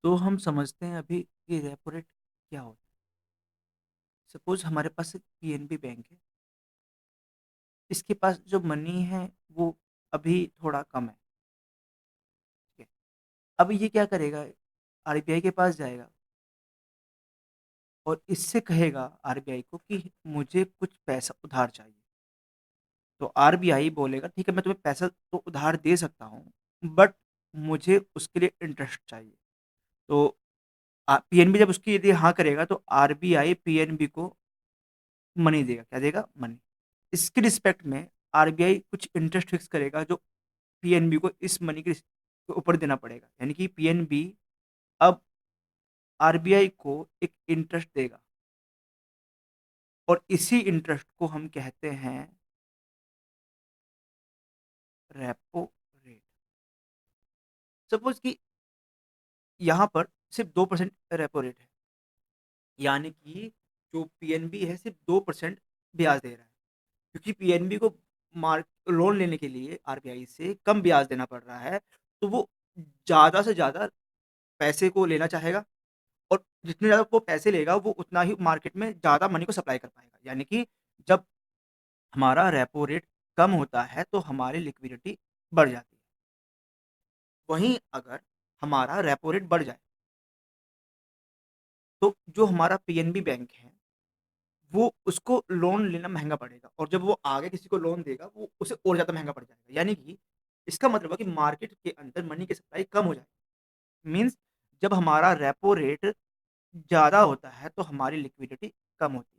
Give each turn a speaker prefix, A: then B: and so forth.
A: तो हम समझते हैं अभी कि रेपो रेट क्या होता है। सपोज़ हमारे पास एक पीएनबी बैंक है, इसके पास जो मनी है वो अभी थोड़ा कम है, ठीक है। अब ये क्या करेगा, आरबीआई के पास जाएगा और इससे कहेगा आरबीआई को कि मुझे कुछ पैसा उधार चाहिए। तो आरबीआई बोलेगा ठीक है, मैं तुम्हें पैसा तो उधार दे सकता हूँ, बट मुझे उसके लिए इंटरेस्ट चाहिए। तो पीएनबी जब उसकी यदि हाँ करेगा तो आरबीआई पीएनबी को मनी देगा, क्या देगा? मनी। इसके रिस्पेक्ट में आरबीआई कुछ इंटरेस्ट फिक्स करेगा जो पीएनबी को इस मनी के ऊपर देना पड़ेगा। यानी कि पीएनबी अब आरबीआई को एक इंटरेस्ट देगा और इसी इंटरेस्ट को हम कहते हैं रेपो रेट। सपोज़ कि यहाँ पर सिर्फ़ 2% रेपो रेट है। यानी कि जो पीएनबी है सिर्फ़ 2% ब्याज दे रहा है। क्योंकि पीएनबी को मार्क लोन लेने के लिए आरबीआई से कम ब्याज देना पड़ रहा है, तो वो ज़्यादा से ज़्यादा पैसे को लेना चाहेगा और जितने ज़्यादा वो पैसे लेगा, वो उतना ही मार्केट में ज़्यादा मनी को सप्लाई कर पाएगा। यानी कि जब हमारा रेपो रेट कम होता है, तो हमारी लिक्विडिटी बढ़ जाती है। वहीं अगर हमारा रेपो रेट बढ़ जाए, तो जो हमारा पीएनबी बैंक है, वो उसको लोन लेना महँगा पड़ेगा और जब वो आगे किसी को लोन देगा, वो उसे और ज़्यादा महँगा पड़ जाएगा। यानी कि इसका मतलब है कि मार्केट के अंदर मनी की सप्लाई कम हो जाएगी। मीन्स जब हमारा रेपो रेट ज़्यादा होता है, तो हमारी लिक्विडिटी कम होती है।